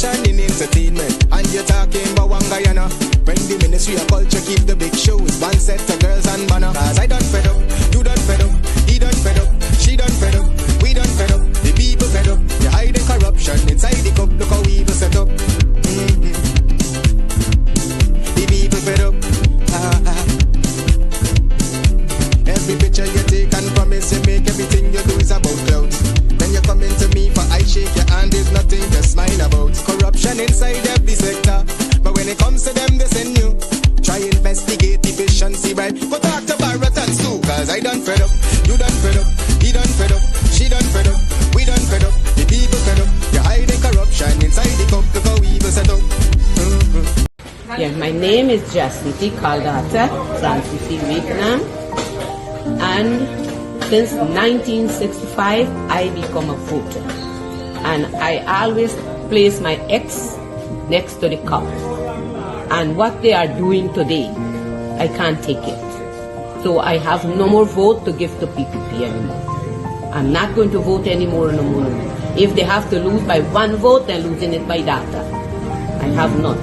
corruption in entertainment, and you're talking about one Guyana. When the Ministry of Culture keep the big shows, one set of girls and banner. Cause I done fed up, you done fed up, he done fed up, she done fed up, we done fed up, the people fed up. They hiding corruption inside the cup, look how evil set up. The people fed up. Every picture you take and promise you make, everything you do is about clouds. Then you come into me for I shake your hand, there's nothing to smile about. Corruption inside every sector, but when it comes to them, they send you. Try investigate efficiency, right? Go talk to Baratans too, cause I done fed up, you done fed up, he done fed up, she done fed up, we done fed up, the people fed up. You're hiding corruption inside the cup, look how evil set up. Yeah, my name is Jasmine Caldata from Vietnam, and since 1965 I become a voter, and I always place my X next to the cup. And what they are doing today, I can't take it. So I have no more vote to give to PPP anymore. I'm not going to vote anymore no more. If they have to lose by one vote, they're losing it by data. I have none.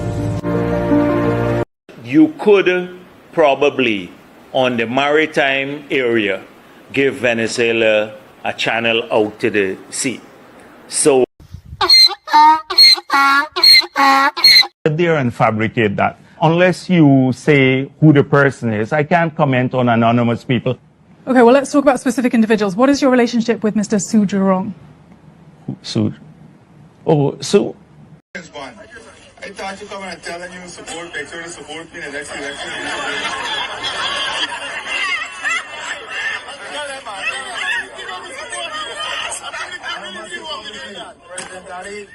You could probably, on the maritime area, give Venezuela a channel out to the sea. So there and fabricate that. Unless you say who the person is, I can't comment on anonymous people. Okay, well, let's talk about specific individuals. What is your relationship with Mr. Su Jurong? Su? Oh, Su? I thought you come and telling you support picture to support me in the next election. President Daddy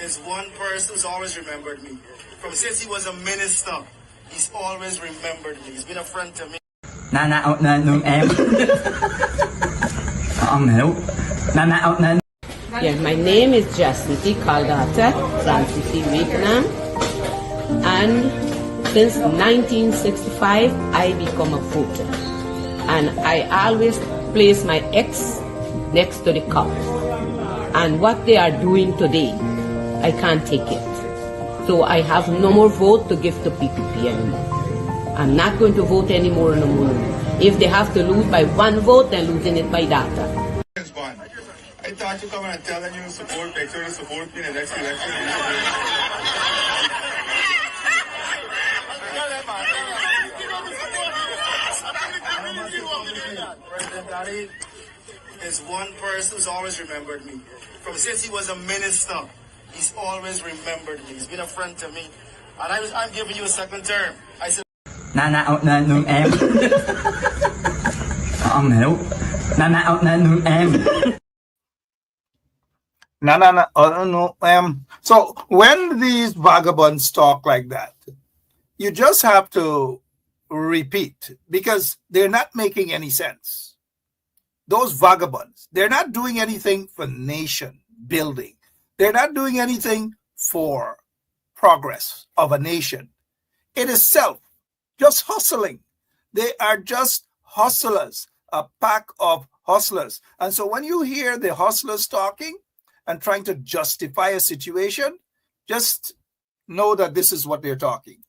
is one person who's always remembered me. From since he was a minister, he's always remembered me. He's been a friend to me. Yeah, my name is Jasmine Caldata from Vietnam, and since 1965 I become a voter, and I always place my X next to the cup. And what they are doing today, I can't take it. So I have no more vote to give to PPP anymore. I'm not going to vote anymore no more. If they have to lose by one vote, they're losing it by data. I thought you come and telling you support picture to support me in the next election. President Daddy is one person who's always remembered me. From since he was a minister, he's always remembered me. He's been a friend to me. And I'm giving you a second term. I said, So when these vagabonds talk like that, you just have to repeat, because they're not making any sense. Those vagabonds, they're not doing anything for nation building. They're not doing anything for progress of a nation. It is self, just hustling. They are just hustlers, a pack of hustlers. And so when you hear the hustlers talking and trying to justify a situation, just know that this is what they're talking.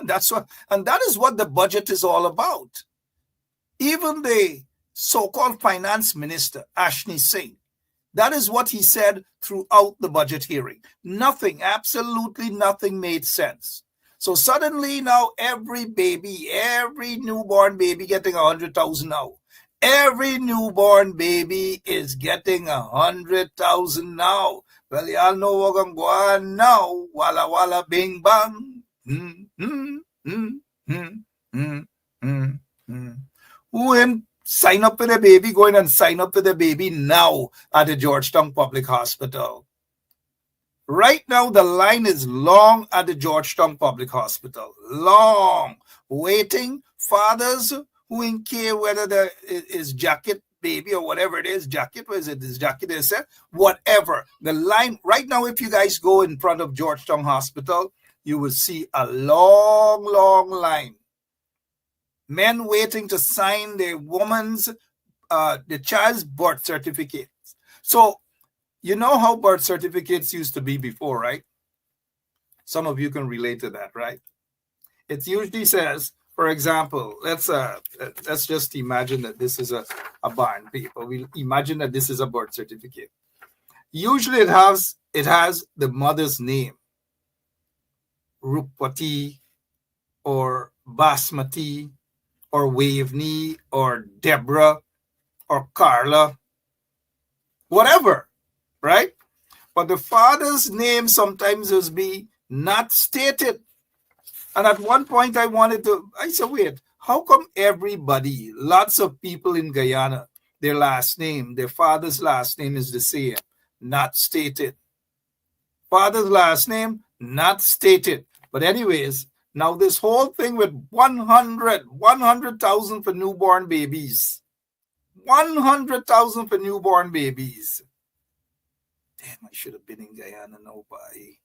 That's what, and that is what the budget is all about. Even the so-called finance minister, Ashni Singh, that is what he said throughout the budget hearing. Nothing, absolutely nothing made sense. So suddenly now every baby, every newborn baby getting 100,000 now. Every newborn baby is getting 100,000 now. Well, y'all know what I'm going now. Walla walla bing bang. Who ain't sign up for the baby? Go in and sign up for the baby now at the Georgetown Public Hospital. Right now, the line is long at the Georgetown Public Hospital. Long. Waiting. Fathers who ain't care whether there is jacket baby or whatever it is. Jacket, what is it? This jacket is whatever. The line, right now, if you guys go in front of Georgetown Hospital, you will see a long, long line. Men waiting to sign the child's birth certificate. So, you know how birth certificates used to be before, right? Some of you can relate to that, right? It usually says, for example, let's just imagine that this is a barn paper. We imagine that this is a birth certificate. Usually it has the mother's name, Rupati or Basmati or Waveney or Deborah or Carla, whatever, right? But the father's name sometimes will be not stated. And at one point I said, wait, how come everybody, lots of people in Guyana, their last name, their father's last name is the same, not stated. Father's last name, not stated. But anyways, now this whole thing with 100,000 for newborn babies. 100,000 for newborn babies. Damn, I should have been in Guyana now, bye.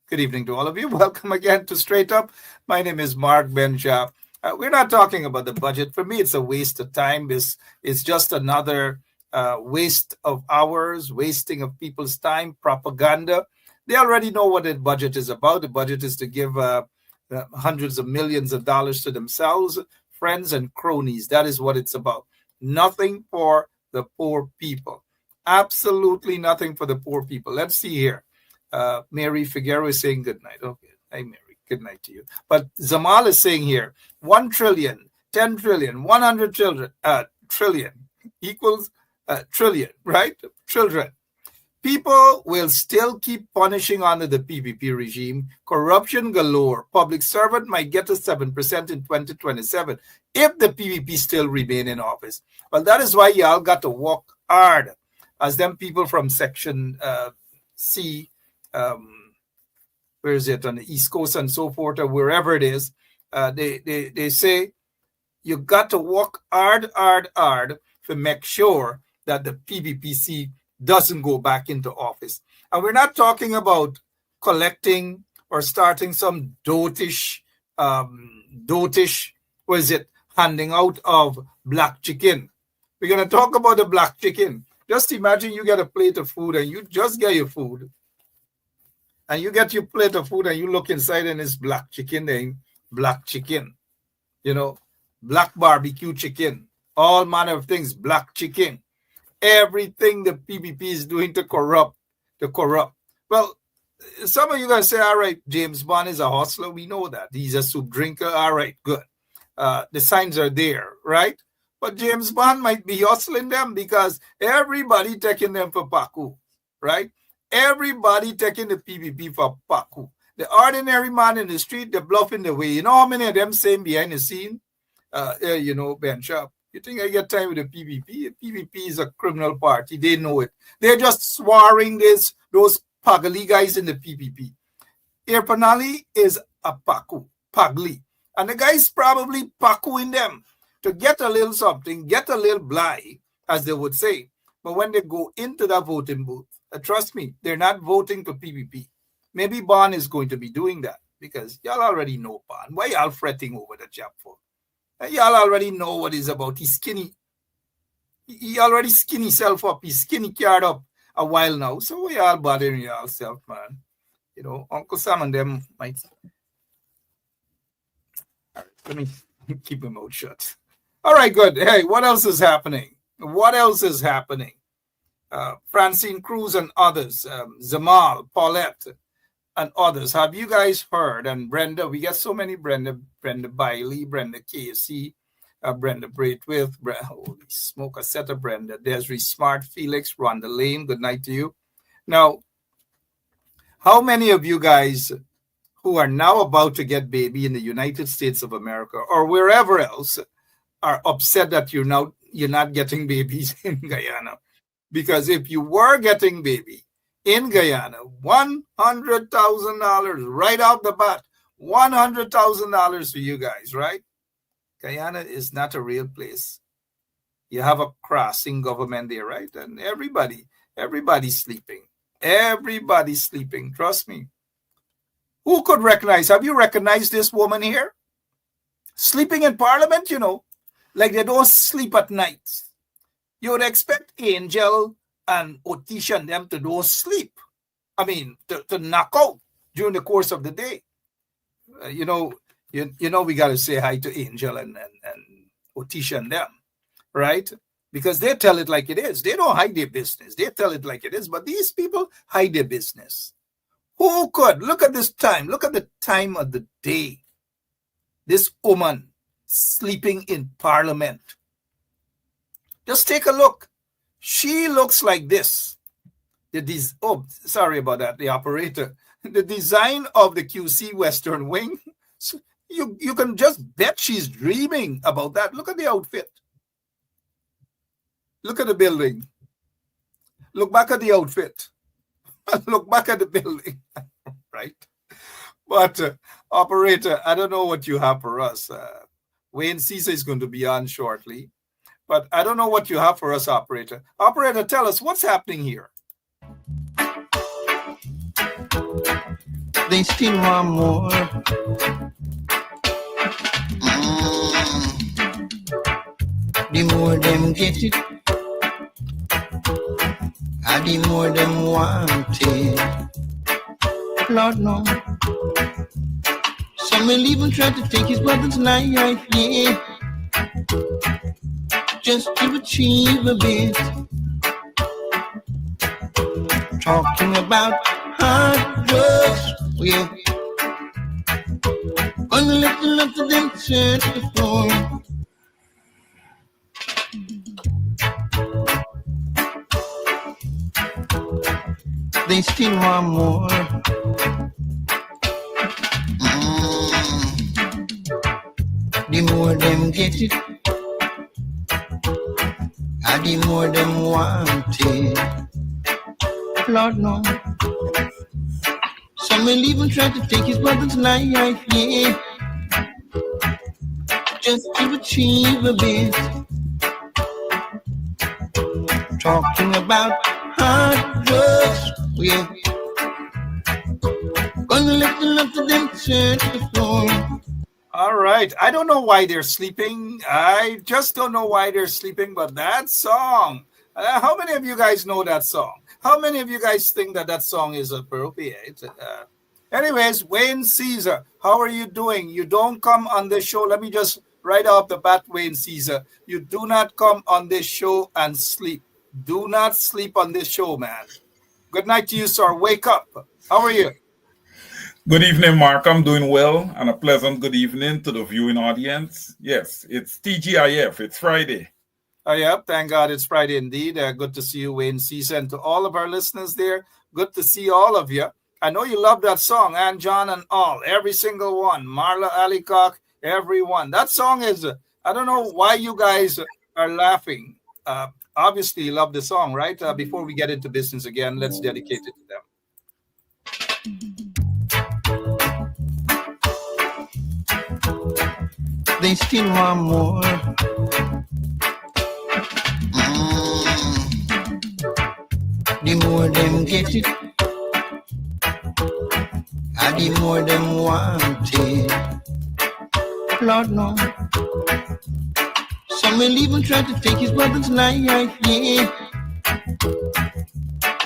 Good evening to all of you. Welcome again to Straight Up. My name is Mark Benja. We're not talking about the budget. For me, it's a waste of time. It's just another waste of hours, wasting of people's time, propaganda. They already know what the budget is about. The budget is to give hundreds of millions of dollars to themselves, friends, and cronies. That is what it's about. Nothing for the poor people. Absolutely nothing for the poor people. Let's see here. Mary Figueroa is saying good night. Okay. Hi, Mary. Good night to you. But Zamal is saying here 1 trillion, 10 trillion, 100 trillion equals trillion, right? Children. People will still keep punishing under the PPP regime. Corruption galore. Public servant might get to 7% in 2027 if the PPP still remain in office. Well, that is why y'all got to work hard. As them people from Section C, where is it, on the East Coast and so forth, or wherever it is, they say you got to work hard to make sure that the PPPC doesn't go back into office. And we're not talking about collecting or starting some dotish, what is it, handing out of black chicken. We're going to talk about the black chicken. Just imagine you get a plate of food and you just get your food. And you get your plate of food and you look inside and it's black chicken name, black chicken. You know, black barbecue chicken, all manner of things, black chicken. Everything the PPP is doing to corrupt. Well, some of you guys say, all right, James Bond is a hustler. We know that. He's a soup drinker. All right, good. The signs are there, right? But James Bond might be hustling them because everybody taking them for Paku, right? Everybody taking the PPP for Paku. The ordinary man in the street, they're bluffing the way. You know how many of them saying behind the scene? You know, Ben Sharp, you think I get time with the PPP? PPP is a criminal party. They know it. They're just swearing those Pagli guys in the PPP. Irpanali is a Paku, Pagli. And the guys probably Paku in them to get a little something, get a little bly, as they would say. But when they go into the voting booth, trust me, they're not voting for PPP. Maybe Bond is going to be doing that because y'all already know Bond. Why y'all fretting over the job for? Y'all already know what he's about. He's skinny. He already skinny himself up. He's skinny carried up a while now. So why y'all bothering yourself, man? You know, Uncle Sam and them might. All right, let me keep my mouth shut. All right, good. Hey, what else is happening? Francine Cruz and others, Zamal, Paulette, and others. Have you guys heard? And Brenda, we get so many Brenda Bailey, Brenda KC, Brenda Braithwaite, holy smoke, a set of Brenda, Desiree Smart, Felix, Rhonda Lane, good night to you. Now, how many of you guys who are now about to get baby in the United States of America or wherever else are upset that you're not getting babies in Guyana? Because if you were getting baby in Guyana, $100,000 right out the bat, $100,000 for you guys, right? Guyana is not a real place. You have a crossing government there, right? And everybody's sleeping. Everybody's sleeping. Trust me. Who could recognize? Have you recognized this woman here? Sleeping in Parliament, like they don't sleep at night. You would expect Angel and Otisha and them to don't sleep. I mean, to knock out during the course of the day. We got to say hi to Angel and Otisha and them, right? Because they tell it like it is. They don't hide their business. They tell it like it is. But these people hide their business. Who could? Look at this time. Look at the time of the day. This woman sleeping in Parliament. Just take a look. She looks like this. Sorry about that, the operator. The design of the QC Western Wing, so you can just bet she's dreaming about that. Look at the outfit. Look at the building. Look back at the outfit. Look back at the building. Right? But operator, I don't know what you have for us. Wayne Caesar is going to be on shortly. But I don't know what you have for us, operator. Operator, tell us what's happening here. They still want more. The more them get it, and the more them want it. Lord no. Some will even try to take his brother's life, yeah, just to achieve a bit. Talking about hard drugs, yeah. Gonna let the love of them set the floor. They still want more. The more them get it, and the more them want it. Lord no. Some will even try to take his brother's life, yeah, just to achieve a bit. Talking about hard drugs, yeah. Gonna let the love of them set the floor. All right. I don't know why they're sleeping. I just don't know why they're sleeping, but that song. How many of you guys know that song? How many of you guys think that song is appropriate? Anyways, Wayne Caesar, how are you doing? You don't come on this show. Let me just right off the bat, Wayne Caesar. You do not come on this show and sleep. Do not sleep on this show, man. Good night to you, sir. Wake up. How are you? Good evening, Mark. I'm doing well, and a pleasant good evening to the viewing audience. Yes, it's TGIF. It's Friday. Oh, yeah. Thank God it's Friday indeed. Good to see you, Wayne Caesar. And to all of our listeners there, good to see all of you. I know you love that song, and John and all, every single one. Marla Alicock, everyone. That song is, I don't know why you guys are laughing. Obviously, you love the song, right? Before we get into business again, let's dedicate it to them. They still want more. The more them get it, and the more them want it. Lord no. Some will even try to take his brother's life, yeah,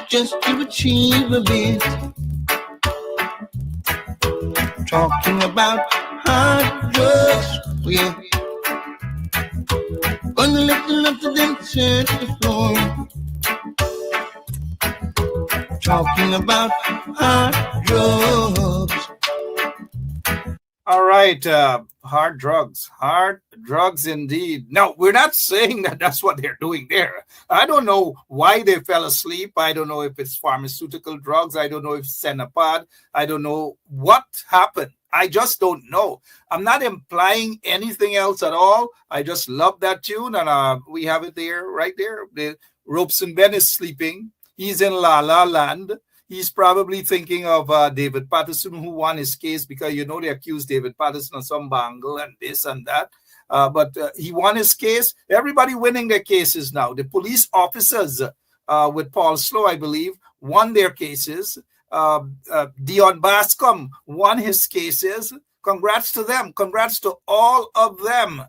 just to achieve a bit. Talking about hard drugs, yeah. Gonna let the love of them set the floor. Talking about hard drugs. All right, hard drugs indeed. Now, we're not saying that that's what they're doing there. I don't know why they fell asleep. I don't know if it's pharmaceutical drugs. I don't know if it's Cenapod. I don't know what happened. I just don't know. I'm not implying anything else at all. I just love that tune, and we have it there, right there. The Robeson Ben is sleeping. He's in La La Land. He's probably thinking of David Patterson, who won his case, because they accused David Patterson of some bangle and this and that. But he won his case. Everybody winning their cases now. The police officers with Paul Slow, I believe, won their cases. Dion Bascom won his cases. Congrats to them. Congrats to all of them.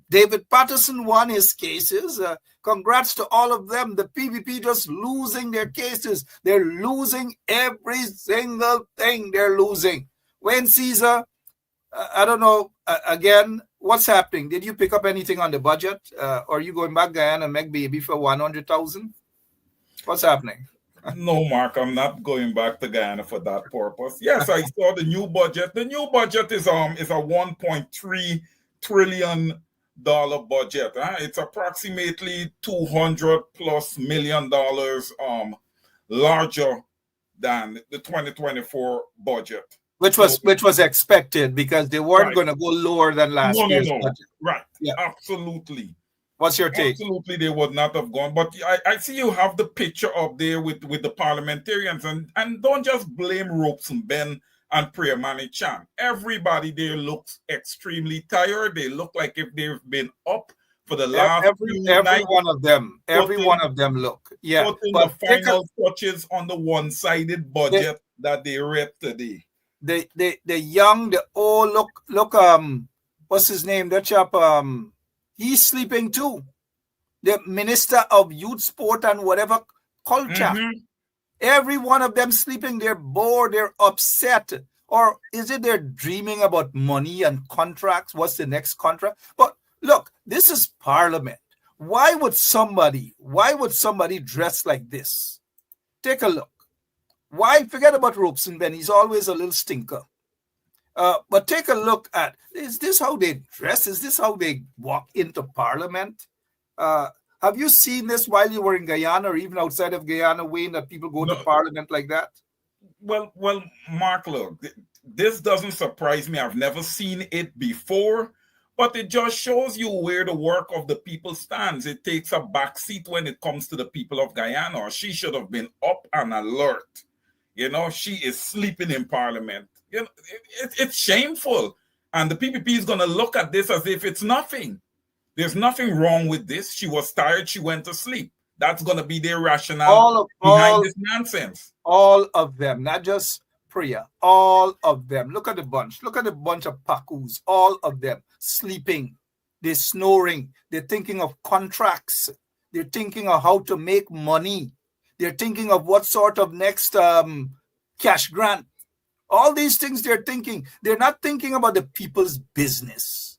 David Patterson won his cases. Congrats to all of them. The PPP just losing their cases. They're losing every single thing. They're losing. Wayne Caesar, I don't know. Again, what's happening? Did you pick up anything on the budget? Or are you going back Guyana and make baby for 100,000? What's happening? No, Mark, I'm not going back to Guyana for that purpose. Yes, I saw the new budget. The new budget is a $1.3 trillion budget. It's approximately $200+ million larger than the 2024 budget. Which was expected because they weren't going to go lower than last year's budget. Right. Yeah. Absolutely. What's your take? Absolutely, they would not have gone. But I see you have the picture up there with the parliamentarians, and don't just blame Robeson Ben and Prayer Mani Chan. Everybody there looks extremely tired. They look like if they've been up for the last every one of them. Every one of them look. Yeah. Putting the final touches on the one-sided budget that they read today. The young, the old, look, what's his name? That chap, he's sleeping too. The Minister of Youth, Sport, and whatever culture. Mm-hmm. Every one of them sleeping. They're bored. They're upset. Or is it they're dreaming about money and contracts? What's the next contract? But look, this is Parliament. Why would somebody dress like this? Take a look. Why forget about Robeson Ben? He's always a little stinker. But take a look at, is this how they dress? Is this how they walk into Parliament? Have you seen this while you were in Guyana or even outside of Guyana, Wayne, that people go to Parliament like that? Well, Mark, look, this doesn't surprise me. I've never seen it before, but it just shows you where the work of the people stands. It takes a backseat when it comes to the people of Guyana, or she should have been up and alert. You know, she is sleeping in Parliament. You know, it's shameful. And the PPP is going to look at this as if it's nothing. There's nothing wrong with this. She was tired. She went to sleep. That's going to be their rationale behind this nonsense. All of them, not just Priya. All of them. Look at the bunch. Look at the bunch of Pakus. All of them sleeping. They're snoring. They're thinking of contracts. They're thinking of how to make money. They're thinking of what sort of next cash grant. All these things they're thinking. They're not thinking about the people's business.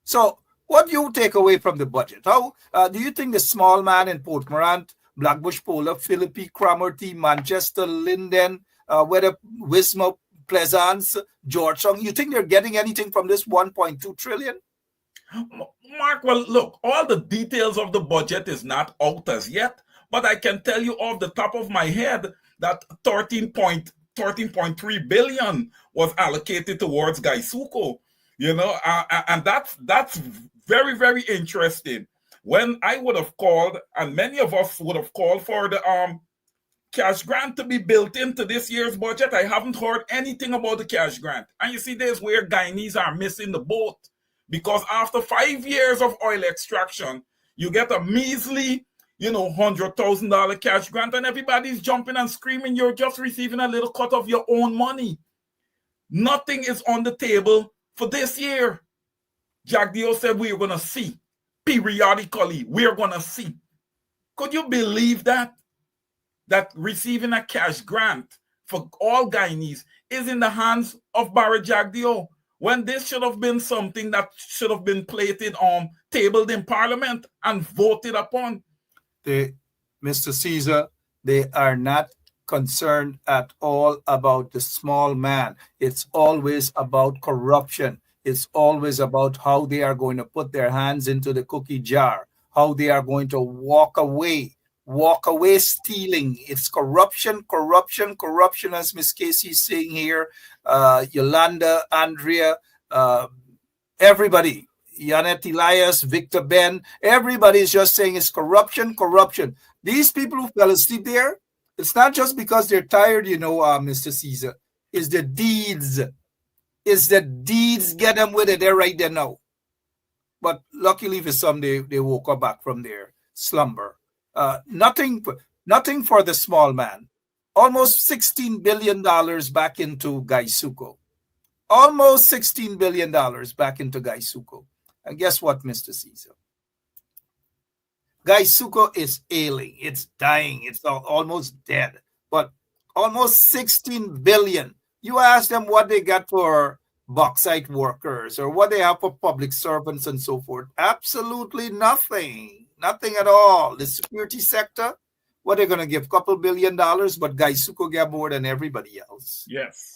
So what do you take away from the budget? How do you think the small man in Port Morant, Blackbush Polar, Philippi, Cromarty, Manchester, Linden, whether Wisma, Plaisance, Georgetown, you think they're getting anything from this 1.2 trillion? Mark, well, look, all the details of the budget is not out as yet, but I can tell you off the top of my head that 13.3 billion was allocated towards Gaisuko, you know, and that's very, very interesting. When I would have called, and many of us would have called for the cash grant to be built into this year's budget, I haven't heard anything about the cash grant. And you see, there's where Guyanese are missing the boat, because after 5 years of oil extraction, you get a measly, $100,000 cash grant, and everybody's jumping and screaming, you're just receiving a little cut of your own money. Nothing is on the table for this year. Jack Dio said we're going to see. Periodically, we're going to see. Could you believe that? That receiving a cash grant for all Guyanese is in the hands of Barry Jagdeo, when this should have been something that should have been tabled in Parliament and voted upon. Mr. Caesar, they are not concerned at all about the small man. It's always about corruption. It's always about how they are going to put their hands into the cookie jar, how they are going to walk away stealing. It's corruption, as Miss Casey is saying here, Yolanda, Andrea, everybody, Yanet Elias, Victor Ben, everybody's just saying it's corruption. These people who fell asleep there, it's not just because they're tired, Mr. Caesar. It's the deeds. It's the deeds. Get them with it. They're right there now. But luckily for some, they woke up back from their slumber. Nothing for the small man. Almost $16 billion back into Gaisuko. Almost $16 billion back into Gaisuco. And guess what, Mr. Caesar? Gaisuco is ailing. It's dying. It's almost dead. But almost 16 billion. You ask them what they got for bauxite workers or what they have for public servants and so forth. Absolutely nothing. Nothing at all. The security sector, what they're going to give, a couple $1 billion, but Gaisuco get more than everybody else. Yes.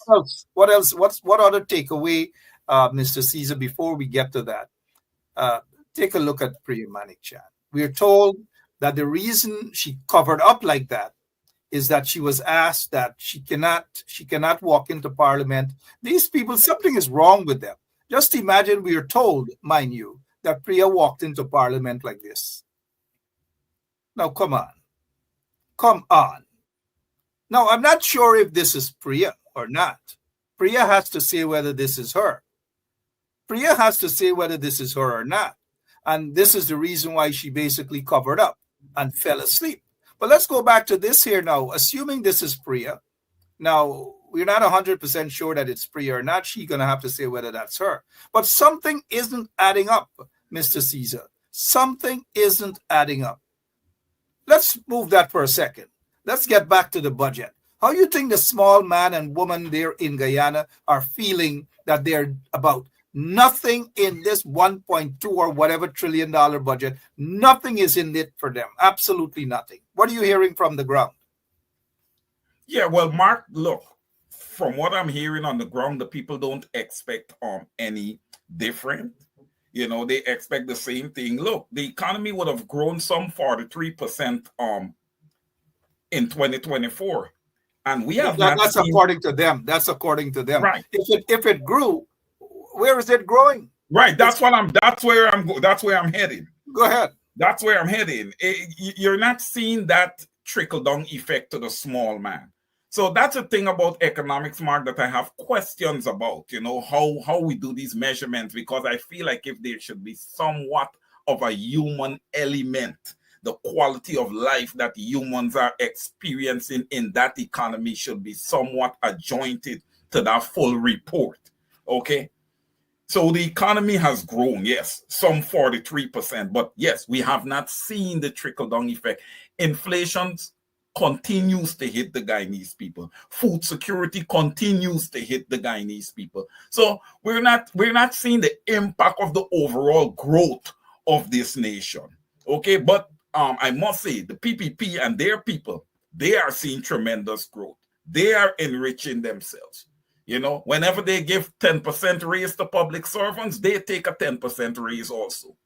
What else? What other takeaway, Mr. Caesar, before we get to that? Take a look at Priya Manikchan. We're told that the reason she covered up like that is that she was asked that she cannot walk into parliament. These people, something is wrong with them. Just imagine we are told, mind you, that Priya walked into parliament like this. Now, come on. Come on. Now, I'm not sure if this is Priya or not. Priya has to say whether this is her. Priya has to say whether this is her or not. And this is the reason why she basically covered up and fell asleep. But let's go back to this here now. Assuming this is Priya. Now, we're not 100% sure that it's Priya or not. She's going to have to say whether that's her. But something isn't adding up, Mr. Caesar. Something isn't adding up. Let's move that for a second. Let's get back to the budget. How do you think the small man and woman there in Guyana are feeling that they're about nothing in this 1.2 or whatever $1 trillion budget? Nothing is in it for them. Absolutely nothing. What are you hearing from the ground? Yeah, well, Mark, look, from what I'm hearing on the ground, the people don't expect any different. You know, they expect the same thing. Look, the economy would have grown some 43% in 2024. And we have that's according to them. That's according to them. Right. If it grew, where is it growing? Right. That's where I'm heading. Go ahead. That's where I'm heading. You're not seeing that trickle down effect to the small man. So that's the thing about economics, Mark, that I have questions about, you know, how we do these measurements, because I feel like if there should be somewhat of a human element, the quality of life that humans are experiencing in that economy should be somewhat adjointed to that full report. Okay. So the economy has grown, yes, some 43%, but yes, we have not seen the trickle down effect. Inflation continues to hit the Guyanese people. Food security continues to hit the Guyanese people. So we're not seeing the impact of the overall growth of this nation. Okay, but I must say the PPP and their people, they are seeing tremendous growth. They are enriching themselves. You know, whenever they give 10% raise to public servants, they take a 10% raise also.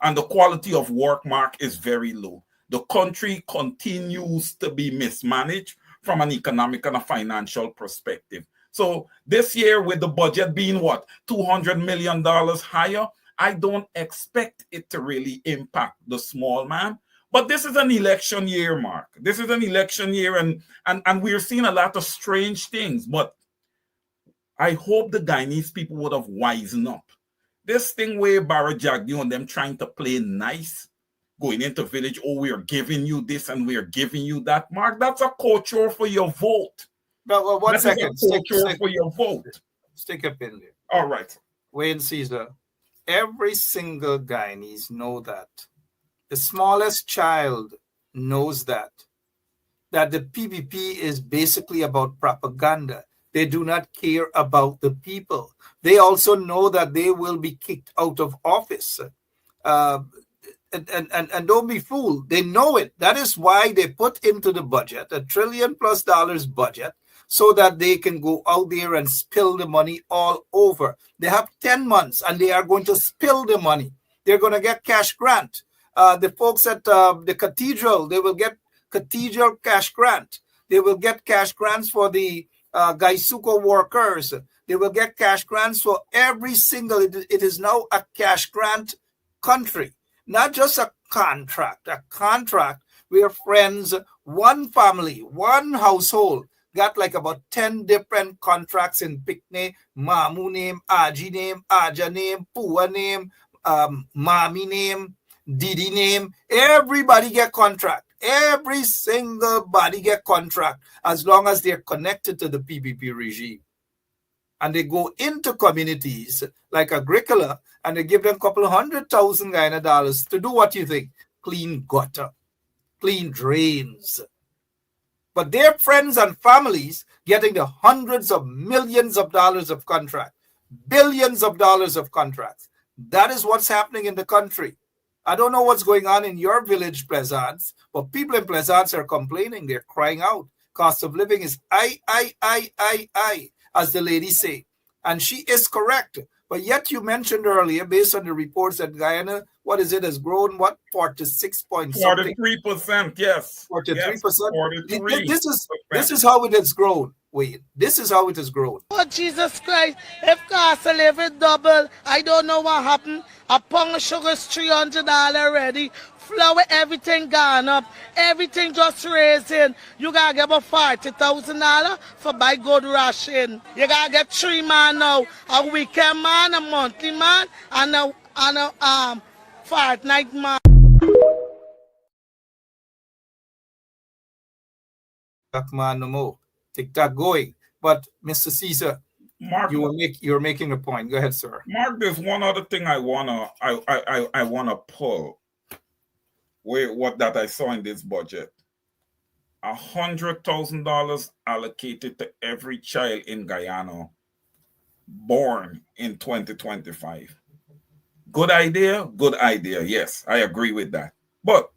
And the quality of work, Mark, is very low. The country continues to be mismanaged from an economic and a financial perspective. So this year, with the budget being what, $200 million higher, I don't expect it to really impact the small man. But this is an election year, Mark. This is an election year, and we're seeing a lot of strange things. But I hope the Guyanese people would have wisened up. This thing where Barra Jagdi and them trying to play nice, going into village, oh, we are giving you this and we are giving you that, Mark, that's a culture for your vote. Well, one second. For your vote. Stick a pin there. All right. Wayne Caesar, every single Guyanese know that. The smallest child knows that the PPP is basically about propaganda. They do not care about the people. They also know that they will be kicked out of office. And don't be fooled. They know it. That is why they put into the budget $1 trillion+ budget, so that they can go out there and spill the money all over. They have 10 months and they are going to spill the money. They're going to get cash grant. The folks at the cathedral, they will get cathedral cash grant. They will get cash grants for the Gaisuco workers. They will get cash grants for every single, it is now a cash grant country, not just a contract where friends, one family, one household got like about 10 different contracts in Picne, Mamu name, Aji name, Aja name, Pua name, Mami name, Didi name. Everybody get contract. Every single body get contract as long as they're connected to the PPP regime. and they go into communities like Agricola, and they give them a couple of $100,000 Guyana dollars to do what you think? Clean gutter, clean drains. But their friends and families getting the hundreds of millions of dollars of contracts, billions of dollars of contracts. That is what's happening in the country. I don't know what's going on in your village, Plaisance, but people in Plaisance are complaining. They're crying out. Cost of living is I, as the lady say. And she is correct. But yet you mentioned earlier, based on the reports that Guyana, what is it, has grown, what, 46 point something? 43%, yes. 43%? Yes, 43%. This is how it has grown, Wayne. This is how it has grown. Oh, Jesus Christ. If cost of living double, I don't know what happened. A pound of sugar is $300 already. Flour, everything gone up. Everything just raising. You gotta get about $40,000 for buy good ration. You gotta get 3 man now. A weekend man, a monthly man, and a fortnight man. Man, no more. TikTok going. But Mr. Caesar, Mark, you're making a point. Go ahead, sir. Mark, there's one other thing I wanna pull. What that I saw in this budget. $100,000 allocated to every child in Guyana born in 2025. Good idea? Good idea. Yes, I agree with that. But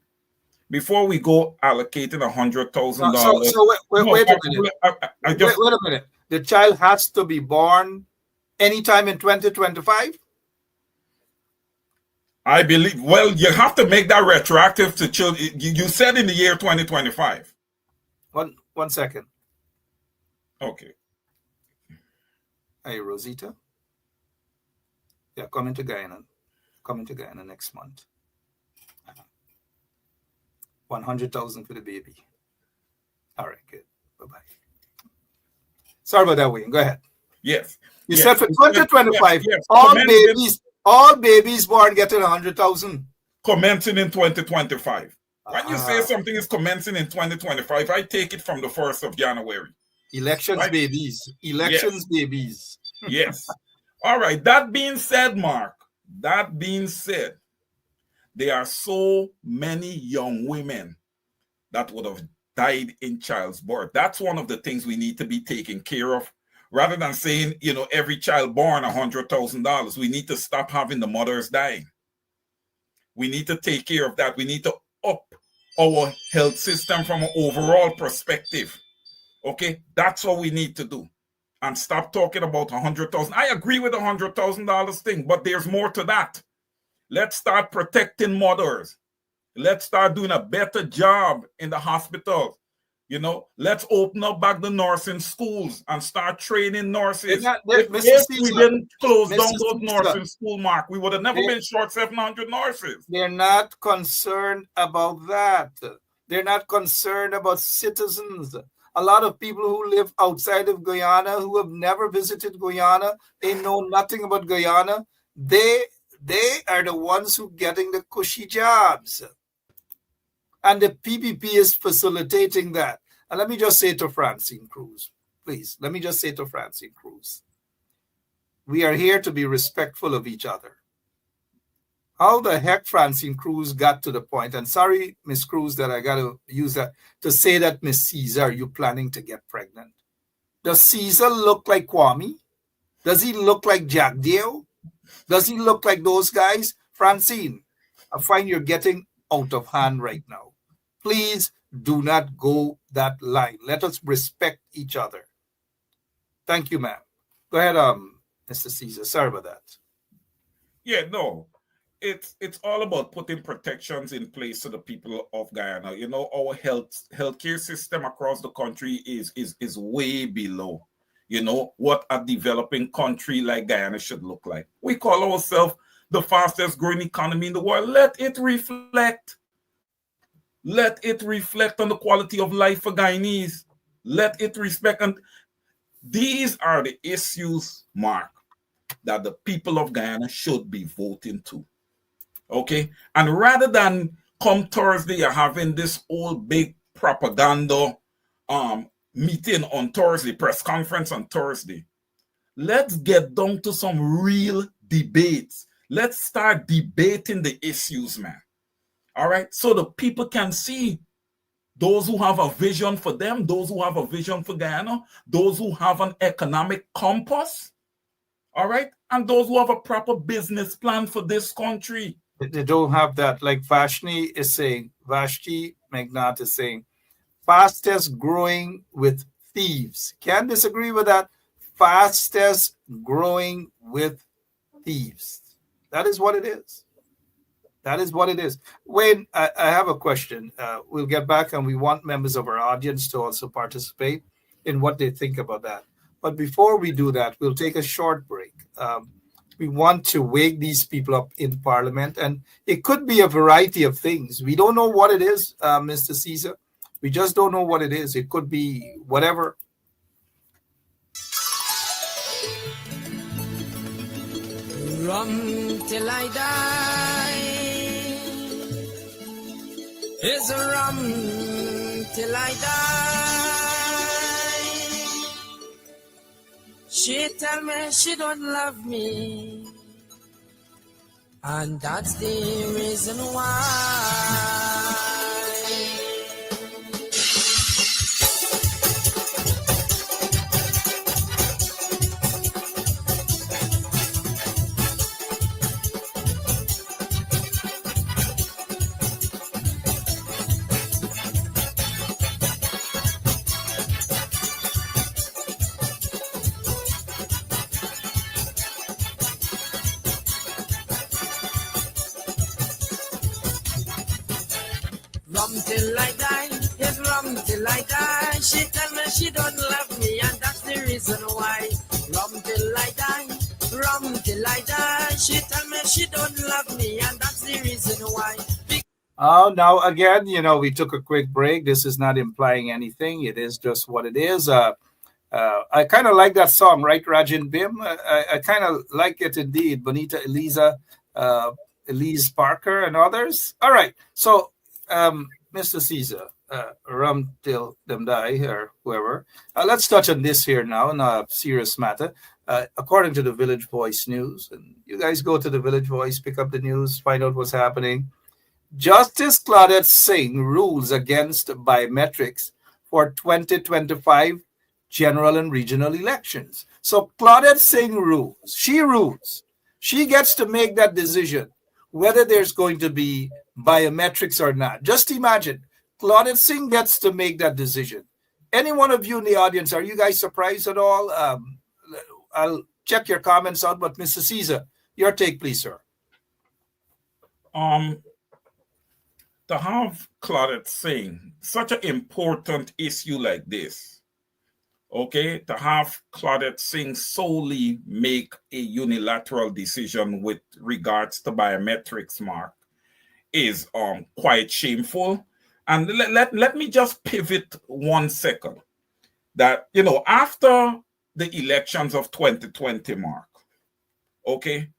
before we go allocating $100,000. So wait a minute. Wait a minute. The child has to be born anytime in 2025? I believe, well, you have to make that retroactive to children. You said in the year 2025. One second. Okay. Hey, Rosita. Yeah, coming to Guyana. Coming to Guyana next month. 100,000 for the baby. All right, good. Bye-bye. Sorry about that, Wayne. Go ahead. Yes. You said for 2025, all babies born getting 100,000. Commencing in 2025. When you say something is commencing in 2025, I take it from the 1st of January. Elections, right? Babies. Elections, yes. Babies. Yes. All right. That being said, Mark, that being said, there are so many young women that would have died in child's birth. That's one of the things we need to be taking care of. Rather than saying, every child born $100,000, we need to stop having the mothers dying. We need to take care of that. We need to up our health system from an overall perspective. Okay, that's what we need to do. And stop talking about 100,000. I agree with the $100,000 thing, but there's more to that. Let's start protecting mothers. Let's start doing a better job in the hospitals. Let's open up back the nursing schools and start training nurses. If we didn't close down those nursing school, Mark, we would have never been short 700 nurses. They're not concerned about that. They're not concerned about citizens. A lot of people who live outside of Guyana, who have never visited Guyana, they know nothing about Guyana. They are the ones who are getting the cushy jobs. And the PPP is facilitating that. And let me just say to Francine Cruz, please, let me just say to Francine Cruz, we are here to be respectful of each other. How the heck Francine Cruz got to the point, and sorry, Miss Cruz, that I got to use that, to say that, Miss Caesar, are you planning to get pregnant? Does Caesar look like Kwame? Does he look like Jack Dale? Does he look like those guys? Francine, I find you're getting out of hand right now. Please do not go that line. Let us respect each other. Thank you, ma'am. Go ahead, Mr. Caesar. Sorry about that. Yeah, no. It's all about putting protections in place to the people of Guyana. Our healthcare system across the country is way below, what a developing country like Guyana should look like. We call ourselves the fastest growing economy in the world. Let it reflect. Let it reflect on the quality of life for Guyanese. Let it respect. And these are the issues, Mark, that the people of Guyana should be voting to. Okay? And rather than come Thursday, you're having this old big propaganda meeting on Thursday, press conference on Thursday. let's get down to some real debates. Let's start debating the issues, man. All right, so the people can see those who have a vision for them, those who have a vision for Guyana, those who have an economic compass, all right, and those who have a proper business plan for this country. They don't have that. Like Vashti Megnat is saying, fastest growing with thieves. Can't disagree with that. Fastest growing with thieves. That is what it is. That is what it is. Wayne, I have a question. We'll get back, and we want members of our audience to also participate in what they think about that. But before we do that, we'll take a short break. We want to wake these people up in Parliament, and it could be a variety of things. We don't know what it is, Mr. Caesar. We just don't know what it is. It could be whatever. Rum till I die is a rum till I die. She tell me she don't love me, and that's the reason why. Rum till I die, is rum till I die. She tell me she don't love me, and that's the reason why. Rum till I die, rum till I die. She tell me she don't love me, and that's the reason why. Now again, we took a quick break. This is not implying anything. It is just what it is. I kind of like that song, right, Rajin Bim? I kind of like it indeed. Bonita Elise Parker and others. All right. So, Mr. Caesar, rum till them die, or whoever. Let's touch on this here now in a serious matter. According to the Village Voice News, and you guys go to the Village Voice, pick up the news, find out what's happening. Justice Claudette Singh rules against biometrics for 2025 general and regional elections. So Claudette Singh rules. She rules. She gets to make that decision whether there's going to be biometrics or not. Just imagine, Claudette Singh gets to make that decision. Any one of you in the audience, are you guys surprised at all? I'll check your comments out, but Mr. Caesar, your take, please, sir. To have Claudette Singh, such an important issue like this, okay, to have Claudette Singh solely make a unilateral decision with regards to biometrics, Mark, is quite shameful. And let me just pivot 1 second. That, after the elections of 2020, Mark, okay,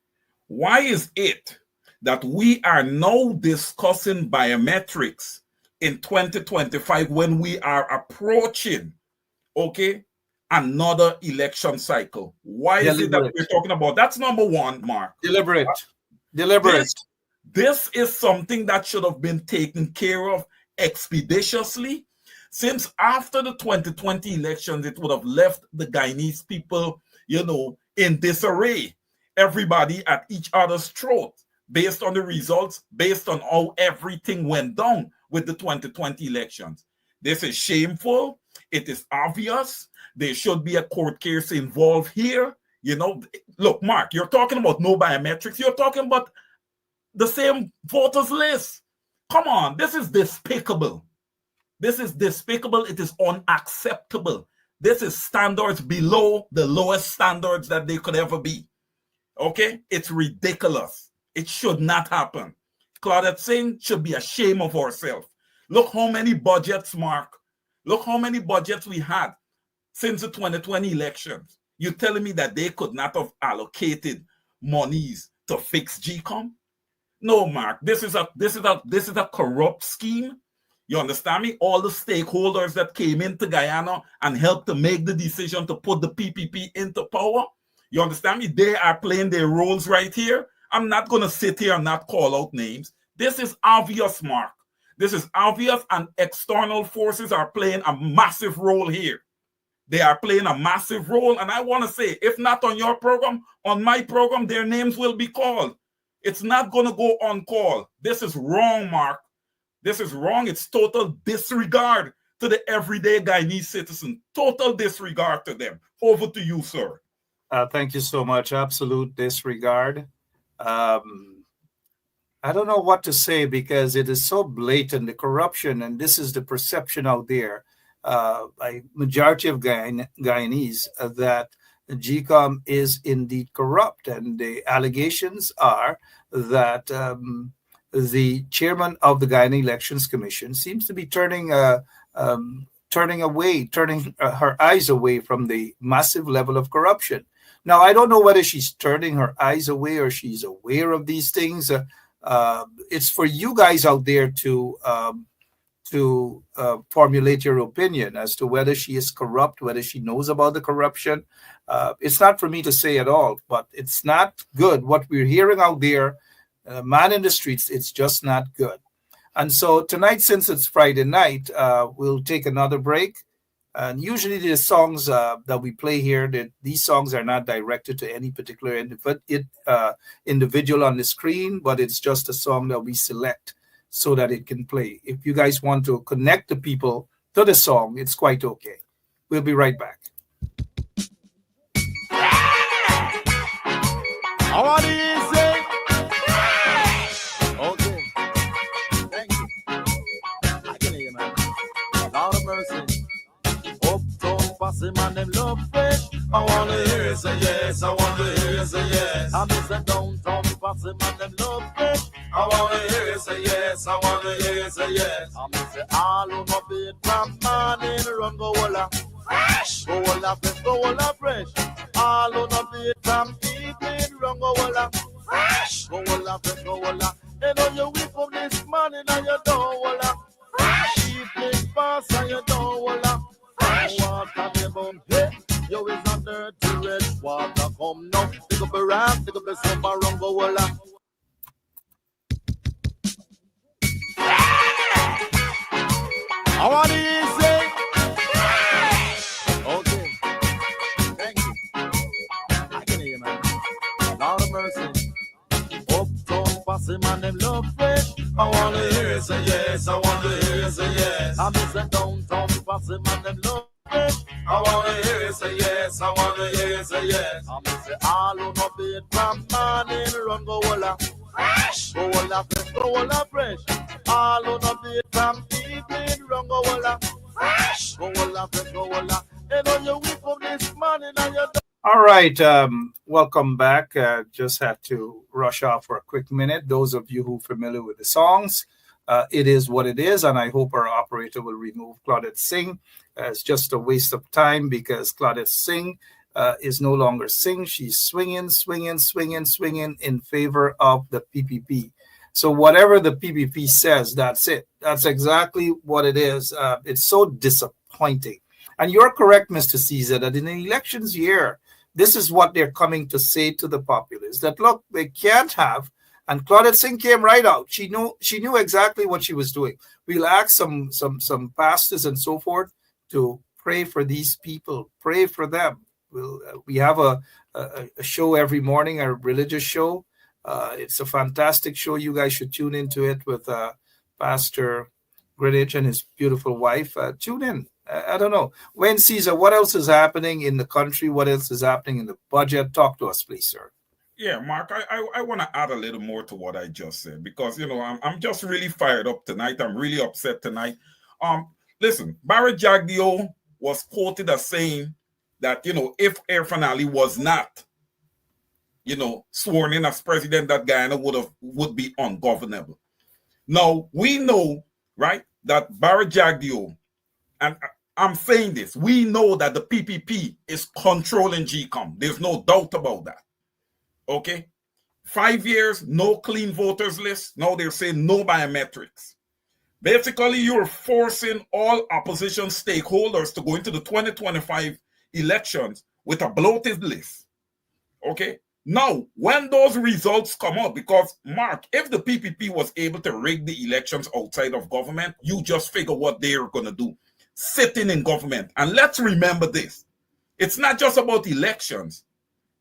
why is it that we are now discussing biometrics in 2025 when we are approaching, okay, another election cycle? Why is it that we're talking about? That's number one, Mark. Deliberate. This is something that should have been taken care of expeditiously, since after the 2020 elections, it would have left the Guyanese people, in disarray. Everybody at each other's throat, based on the results, based on how everything went down with the 2020 elections. This is shameful. It is obvious. There should be a court case involved here. Look, Mark, you're talking about no biometrics. You're talking about the same voters list. Come on, this is despicable. This is despicable. It is unacceptable. This is standards below the lowest standards that they could ever be. Okay? It's ridiculous. It should not happen. Claudette Singh should be ashamed of herself. Look how many budgets, Mark. Look how many budgets we had since the 2020 elections. You're telling me that they could not have allocated monies to fix GCOM? No, Mark. This is a corrupt scheme. You understand me? All the stakeholders that came into Guyana and helped to make the decision to put the PPP into power, You understand me? They are playing their roles right here. I'm not going to sit here and not call out names. This is obvious, Mark. This is obvious, and external forces are playing a massive role here. They are playing a massive role, and I want to say, if not on your program, on my program, their names will be called. It's not going to go on call. This is wrong, Mark. This is wrong. It's total disregard to the everyday Guyanese citizen. Total disregard to them. Over to you, sir. Thank you so much. Absolute disregard. I don't know what to say because it is so blatant, the corruption, and this is the perception out there by majority of Guyanese that GCOM is indeed corrupt. And the allegations are that the chairman of the Guyana Elections Commission seems to be turning her eyes away from the massive level of corruption. Now, I don't know whether she's turning her eyes away or she's aware of these things. It's for you guys out there to formulate your opinion as to whether she is corrupt, whether she knows about the corruption. It's not for me to say at all, but it's not good. What we're hearing out there, man in the streets, it's just not good. And so tonight, since it's Friday night, we'll take another break. And usually the songs that we play here, these songs are not directed to any particular individual on the screen, but it's just a song that we select so that it can play. If you guys want to connect the people to the song, it's quite okay. We'll be right back. How are you say? Okay. Thank you. I can hear you, man. Lord of mercy. Uptown posse man, them love fresh. I want to hear you say yes. I want to hear you say yes. I miss a downtown posse man, them love fresh. I want to hear you say yes. I want to hear you say yes. I miss it all on my bed from morning. Run go walla fresh. Go walla fresh. Go walla fresh. All on my bed from evening. Run go walla fresh. Go walla fresh. Go walla. You know you wake up this morning and you don't walla fresh. Evening pass and you don't walla. Water the bump, hey, yo is a dirty red water come now. Pick up a ram, pick up a summer run go walla. How are you say? Okay, thank you. I can hear you, man. Lord of mercy. Uptown posse man, them love fresh. I want to hear you say yes. I want to hear you say yes. I miss a downtown posse man, them love. I want to hear you say yes. I want to hear you say yes. I miss it all on my bed from morning. Run go walla fresh. Go walla fresh. Go walla fresh. All on my bed from evening. Run go walla fresh. Go walla fresh. Go walla. You know you wake up this morning and you. All right, welcome back. Just had to rush off for a quick minute. Those of you who are familiar with the songs, it is what it is, and I hope our operator will remove Claudette Singh. It's just a waste of time because Claudette Singh is no longer Singh. She's swinging in favor of the PPP. So whatever the PPP says, that's it. That's exactly what it is. It's so disappointing. And you're correct, Mr. Caesar, that in the elections year, this is what they're coming to say to the populace, that look, they can't have. And Claudette Singh came right out. She knew exactly what she was doing. We'll ask some pastors and so forth to pray for these people, pray for them. We have a show every morning, a religious show. It's a fantastic show. You guys should tune into it with Pastor Greenwich and his beautiful wife. Tune in. I don't know. When Caesar, what else is happening in the country? What else is happening in the budget? Talk to us, please, sir. Yeah, Mark, I want to add a little more to what I just said because, you know, I'm just really fired up tonight. I'm really upset tonight. Listen, Barry Jagdeo was quoted as saying that, you know, if Irfan Ali was not, you know, sworn in as president, that Guyana would be ungovernable. Now, we know, right, that Barry Jagdeo, and I'm saying this, we know that the PPP is controlling GCOM. There's no doubt about that. Okay? 5 years, no clean voters list. Now they're saying no biometrics. Basically, you're forcing all opposition stakeholders to go into the 2025 elections with a bloated list. Okay. Now, when those results come out, because Mark, if the PPP was able to rig the elections outside of government, you just figure what they're going to do. Sitting in government. And let's remember this. It's not just about elections.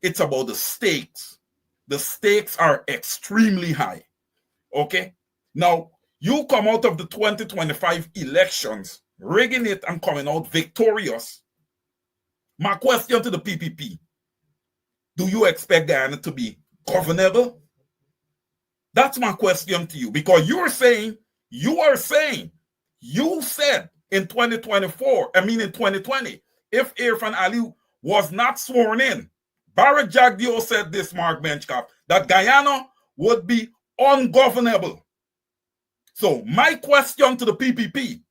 It's about the stakes. The stakes are extremely high. Okay? Now, you come out of the 2025 elections, rigging it and coming out victorious. My question to the PPP, do you expect Guyana to be governable? That's my question to you, because you said in 2020, if Irfan Ali was not sworn in, Barrett Jagdeo said this, Mark Benchcap, that Guyana would be ungovernable. So my question to the PPP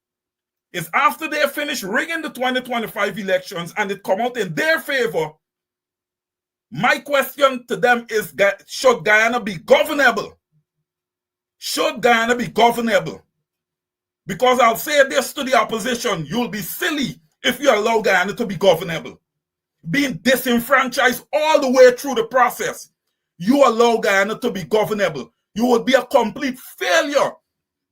is, after they finish rigging the 2025 elections and it come out in their favor, my question to them is, should Guyana be governable? Should Guyana be governable? Because I'll say this to the opposition, you'll be silly if you allow Guyana to be governable. Being disenfranchised all the way through the process, you allow Guyana to be governable. You would be a complete failure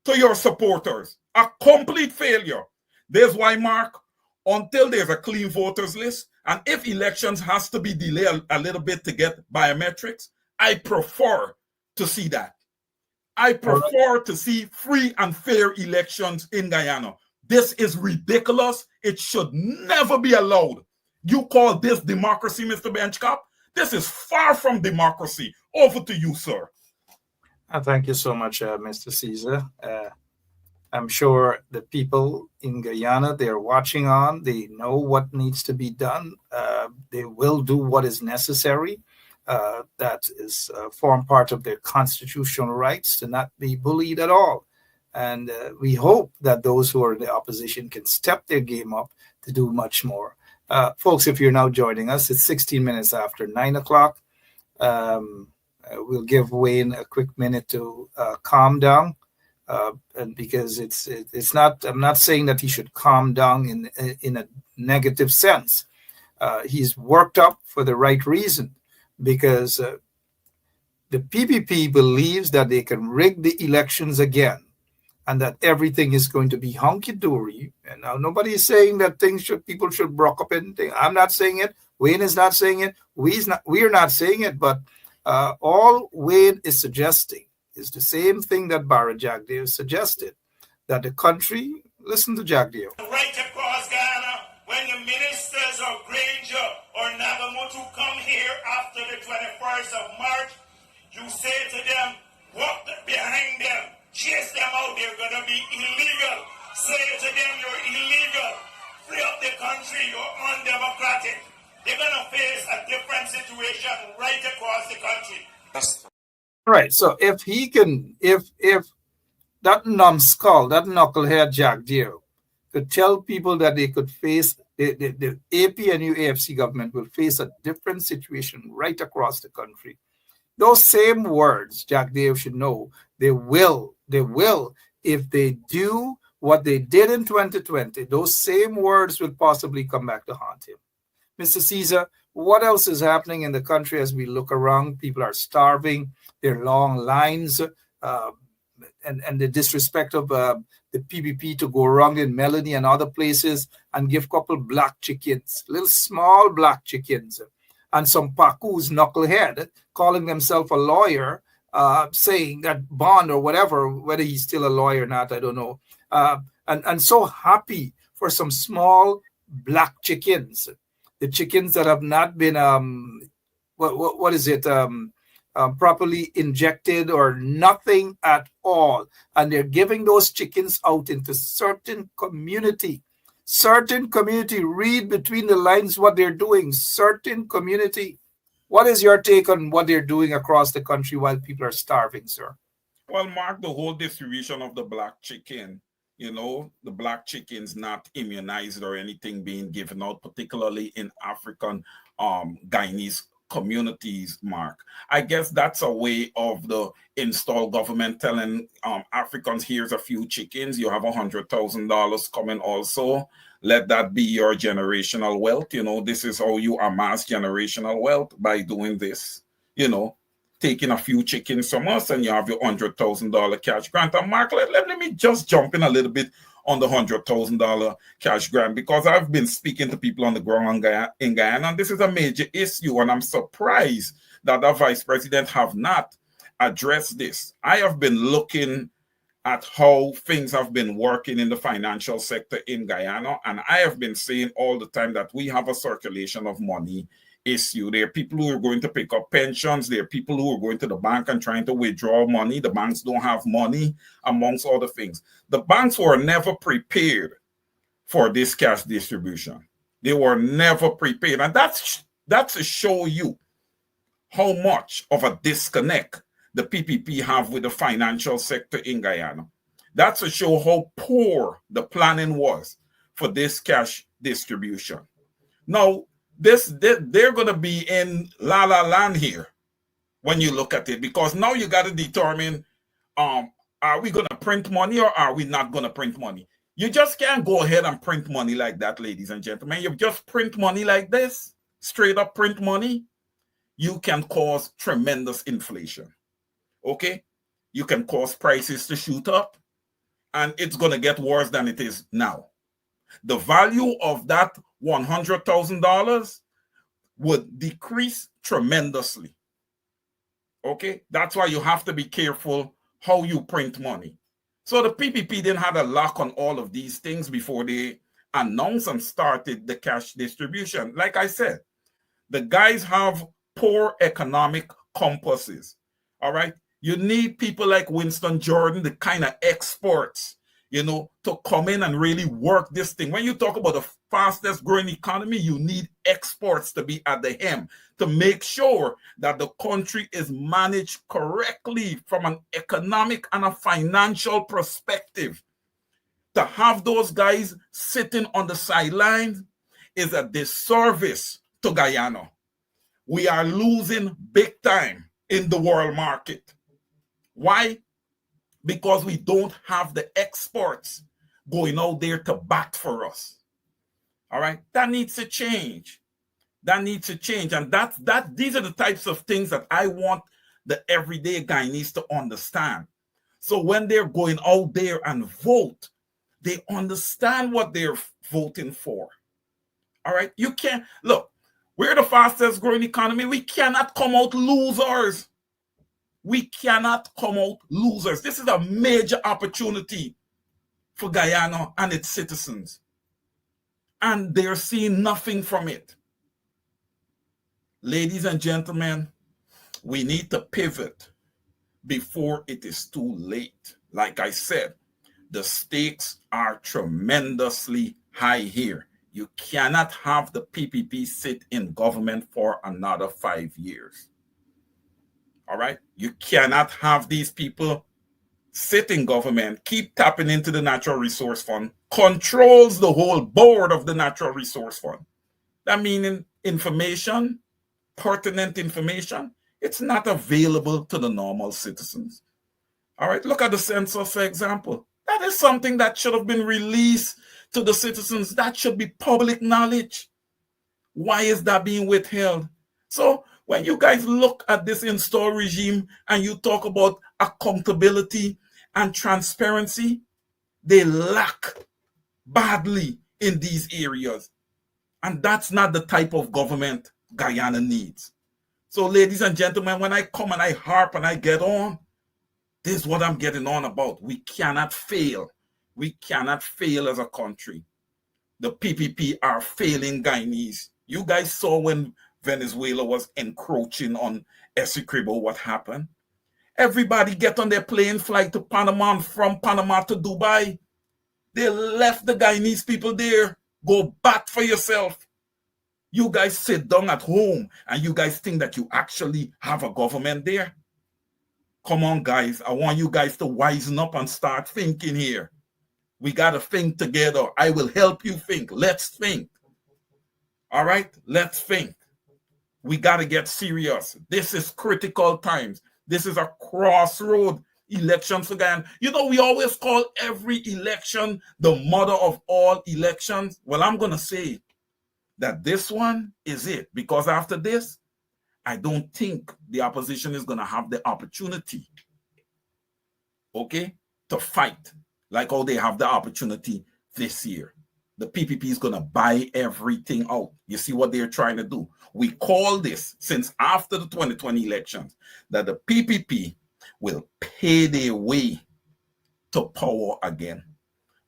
to your supporters. A complete failure. There's why, Mark, until there's a clean voters list, and if elections has to be delayed a little bit to get biometrics, I prefer to see that. I prefer to see free and fair elections in Guyana. This is ridiculous. It should never be allowed. You call this democracy, Mr. Benchcap? This is far from democracy. Over to you, sir. Thank you so much, Mr. Caesar. I'm sure the people in Guyana, they're watching on. They know what needs to be done. They will do what is necessary. That is form part of their constitutional rights to not be bullied at all. And we hope that those who are in the opposition can step their game up to do much more. Folks, if you're now joining us, it's 16 minutes after 9 o'clock. We'll give Wayne a quick minute to calm down. And because it's not, I'm not saying that he should calm down in a negative sense. He's worked up for the right reason, because the PPP believes that they can rig the elections again and that everything is going to be hunky-dory. And now nobody is saying that people should broke up anything. I'm not saying it. Wayne is not saying it. We're not saying it. But all Wayne is suggesting is the same thing that Barrett Jagdeo suggested, that the country, listen to Jagdeo. Right across Ghana, when the ministers of Granger or Nagamutu come here after the 21st of March, you say to them, walk behind them, chase them out, they're going to be illegal. Say to them, you're illegal. Free up the country, you're undemocratic. They're going to face a different situation right across the country. Right. So if he can, if that numbskull, that knucklehead Jagdeo could tell people that they could face, the APNU AFC government will face a different situation right across the country. Those same words, Jagdeo should know, they will, if they do what they did in 2020, those same words will possibly come back to haunt him. Mr. Caesar, what else is happening in the country as we look around? People are starving, there are long lines, and the disrespect of the PPP to go around in Melanie and other places and give a couple black chickens, little small black chickens, and some Paku's knucklehead calling themselves a lawyer, saying that bond or whatever, whether he's still a lawyer or not, I don't know, and so happy for some small black chickens. The chickens that have not been, properly injected or nothing at all. And they're giving those chickens out into certain community. Read between the lines what they're doing. Certain community. What is your take on what they're doing across the country while people are starving, sir? Well, Mark, the whole distribution of the black chicken, the black chickens not immunized or anything being given out, particularly in African Guyanese communities, Mark. I guess that's a way of the installed government telling Africans, here's a few chickens, you have $100,000 coming also. Let that be your generational wealth. You know, this is how you amass generational wealth, by doing this, you know, taking a few chickens from us, and you have your $100,000 cash grant. And Mark, let me just jump in a little bit on the $100,000 cash grant, because I've been speaking to people on the ground in Guyana, and this is a major issue, and I'm surprised that the vice president have not addressed this. I have been looking at how things have been working in the financial sector in Guyana, and I have been saying all the time that we have a circulation of money issue. There are people who are going to pick up pensions. There are people who are going to the bank and trying to withdraw money. The banks don't have money, amongst other things. The banks were never prepared for this cash distribution. They were never prepared. And that's to show you how much of a disconnect the PPP have with the financial sector in Guyana. That's to show how poor the planning was for this cash distribution. Now, they're going to be in la la land here when you look at it, because now you got to determine, are we going to print money or are we not going to print money? You just can't go ahead and print money like that, ladies and gentlemen. You just print money like this, straight up print money, you can cause tremendous inflation. Okay? You can cause prices to shoot up, and it's going to get worse than it is now. The value of that $100,000 would decrease tremendously. Okay? That's why you have to be careful how you print money. So the PPP didn't have a lock on all of these things before they announced and started the cash distribution. Like I said, the guys have poor economic compasses. All right? You need people like Winston Jordan, the kind of experts, you know, to come in and really work this thing. When you talk about the fastest growing economy, you need experts to be at the helm to make sure that the country is managed correctly from an economic and a financial perspective. To have those guys sitting on the sidelines is a disservice to Guyana. We are losing big time in the world market. Why? Because we don't have the experts going out there to bat for us. All right? That needs to change. That needs to change. And these are the types of things that I want the everyday Guyanese to understand. So when they're going out there and vote, they understand what they're voting for. All right? You can't, look, we're the fastest growing economy. We cannot come out losers. We cannot come out losers. This is a major opportunity for Guyana and its citizens. And they're seeing nothing from it. Ladies and gentlemen, we need to pivot before it is too late. Like I said, the stakes are tremendously high here. You cannot have the PPP sit in government for another 5 years. All right? You cannot have these people sit in government, keep tapping into the Natural Resource Fund, controls the whole board of the Natural Resource Fund. That meaning information, pertinent information, it's not available to the normal citizens. All right? Look at the census, for example. That is something that should have been released to the citizens. That should be public knowledge. Why is that being withheld? So when you guys look at this install regime and you talk about accountability and transparency, they lack badly in these areas. And that's not the type of government Guyana needs. So ladies and gentlemen, when I come and I harp and I get on, this is what I'm getting on about. We cannot fail. We cannot fail as a country. The PPP are failing Guyanese. You guys saw when Venezuela was encroaching on Essequibo, what happened? Everybody get on their plane, fly to Panama, and from Panama to Dubai. They left the Guyanese people there. Go back for yourself. You guys sit down at home and you guys think that you actually have a government there. Come on, guys. I want you guys to wisen up and start thinking here. We got to think together. I will help you think. Let's think. All right? Let's think. We got to get serious. This is critical times. This is a crossroad election for Guyana. You know, we always call every election the mother of all elections. Well, I'm going to say that this one is it, because after this, I don't think the opposition is going to have the opportunity, okay, to fight like how they have the opportunity this year. The PPP is going to buy everything out. You see what they're trying to do? We call this, since after the 2020 elections, that the PPP will pay their way to power again.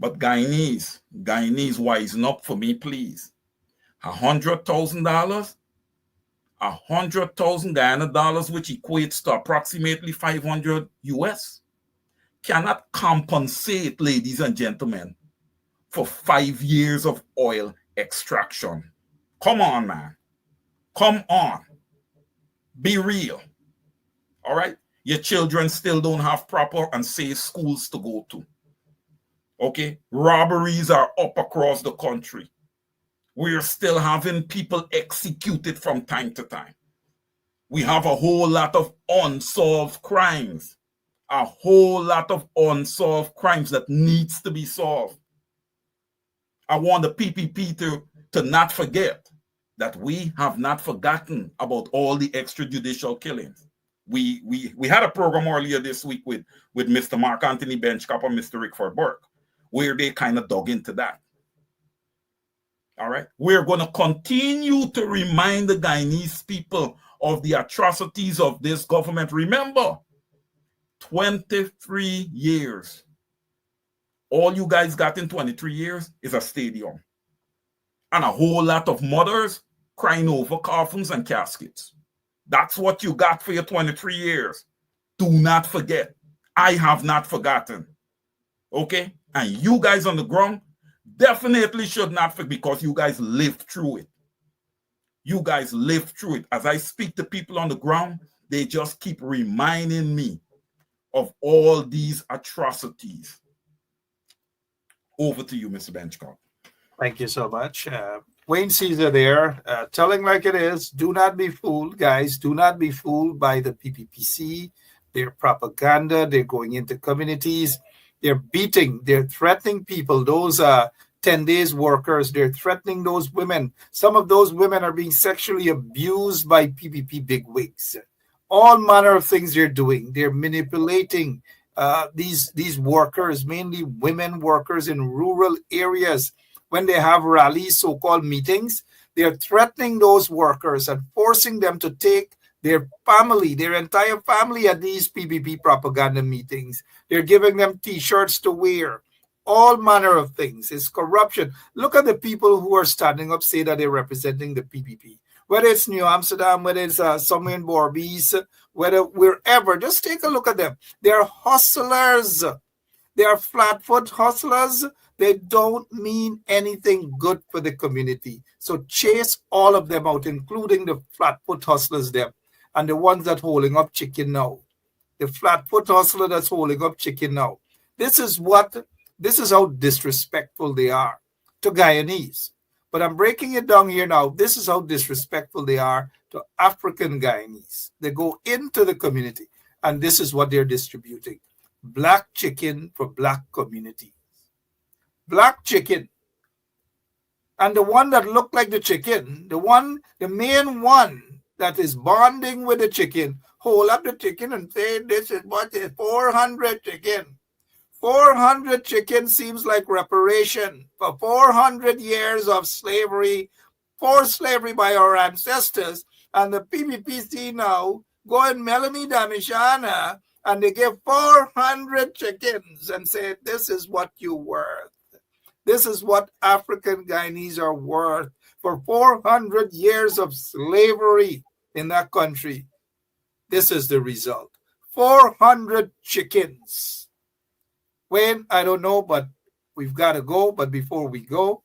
But Guyanese, wisen up for me, please. $100,000, 100,000 Guyana dollars, which equates to approximately 500 US, cannot compensate, ladies and gentlemen, for 5 years of oil extraction. Come on, man. Come on. Be real. All right? Your children still don't have proper and safe schools to go to. Okay? Robberies are up across the country. We're still having people executed from time to time. We have a whole lot of unsolved crimes. A whole lot of unsolved crimes that needs to be solved. I want the PPP to not forget that we have not forgotten about all the extrajudicial killings. We had a program earlier this week with Mr. Mark Anthony Benchcop and Mr. Rickford Burke, where they kind of dug into that. All right. We're going to continue to remind the Guyanese people of the atrocities of this government. Remember, 23 years. All you guys got in 23 years is a stadium. And a whole lot of mothers crying over coffins and caskets. That's what you got for your 23 years. Do not forget. I have not forgotten. Okay? And you guys on the ground definitely should not forget, because you guys lived through it. You guys lived through it. As I speak to people on the ground, they just keep reminding me of all these atrocities. Over to you, Mr. Benchcott. Thank you so much. Wayne Caesar there, telling like it is. Do not be fooled, guys. Do not be fooled by the PPPC, their propaganda. They're going into communities. They're threatening people. Those 10 days workers, they're threatening those women. Some of those women are being sexually abused by PPP bigwigs. All manner of things they're doing. They're manipulating these workers, mainly women workers in rural areas. When they have rallies, so-called meetings, they're threatening those workers and forcing them to take their family, their entire family at these PPP propaganda meetings. They're giving them T-shirts to wear. All manner of things. It's corruption. Look at the people who are standing up, say that they're representing the PPP. Whether it's New Amsterdam, whether it's somewhere in Borbies, whether wherever, just take a look at them. They're hustlers. They are flat-foot hustlers. They don't mean anything good for the community. So chase all of them out, including the flat-foot hustlers them and the ones that holding up chicken now. The flat-foot hustler that's holding up chicken now. This is how disrespectful they are to Guyanese. But I'm breaking it down here now. This is how disrespectful they are to African Guyanese. They go into the community, and this is what they're distributing. Black chicken for black communities. Black chicken. And the one that looked like the chicken, the main one that is bonding with the chicken, hold up the chicken and say, this is what is 400 chicken. 400 chicken seems like reparation for 400 years of slavery, forced slavery by our ancestors. And the PPPC now go in Melanie Damishana and they give 400 chickens and say, this is what you're worth. This is what African Guyanese are worth for 400 years of slavery in that country. This is the result. 400 chickens. When, I don't know, but we've got to go. But before we go,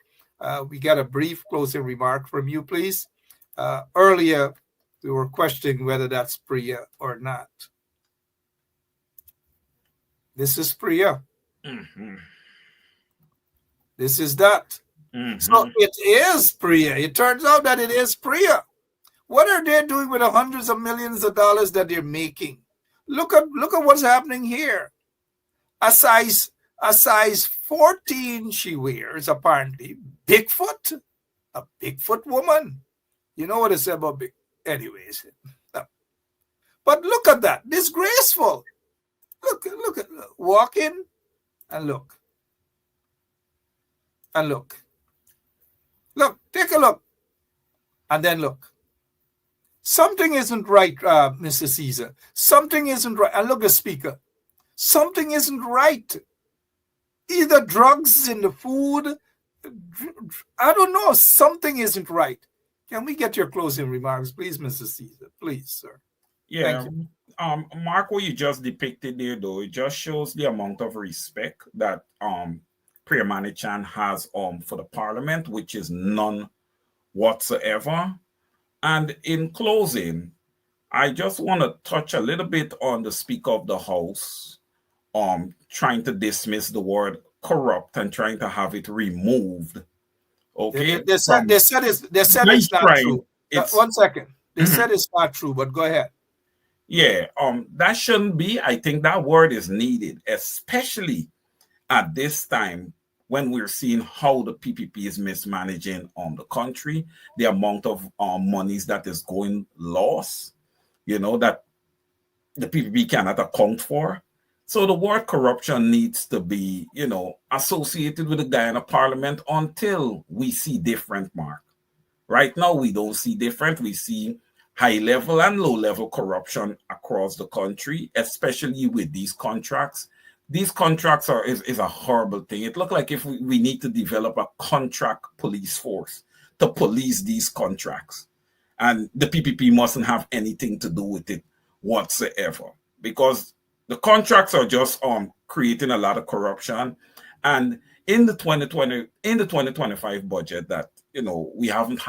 we got a brief closing remark from you, please. Earlier, we were questioning whether that's Priya or not. This is Priya. Mm-hmm. This is that. Mm-hmm. So it is Priya. It turns out that it is Priya. What are they doing with the hundreds of millions of dollars that they're making? Look at what's happening here. A size 14 she wears, apparently. Bigfoot, a Bigfoot woman. You know what I say about big. Anyways. But look at that. Disgraceful. Look at walk in and look. And look. Look, take a look. And then look. Something isn't right, Mr. Caesar. Something isn't right. And look, the speaker. Something isn't right. Either drugs in the food. I don't know. Something isn't right. Can we get your closing remarks, please, Mr. Caesar? Please, sir. Yeah. Thank you. Mark, what you just depicted there, though, it just shows the amount of respect that Priya Manichan has for the parliament, which is none whatsoever. And in closing, I just want to touch a little bit on the Speaker of the House trying to dismiss the word corrupt and trying to have it removed. Okay. They said it's not true. One second. They said it's not true, but go ahead. Yeah, that shouldn't be. I think that word is needed, especially at this time when we're seeing how the PPP is mismanaging the country, the amount of monies that is going lost, that the PPP cannot account for. So the word corruption needs to be, associated with the Guyana Parliament until we see different, Mark. Right now, we don't see different. We see high level and low level corruption across the country, especially with these contracts. These contracts is a horrible thing. It looks like if we need to develop a contract police force to police these contracts. And the PPP mustn't have anything to do with it whatsoever, because the contracts are just creating a lot of corruption. And in the 2025 budget that, we haven't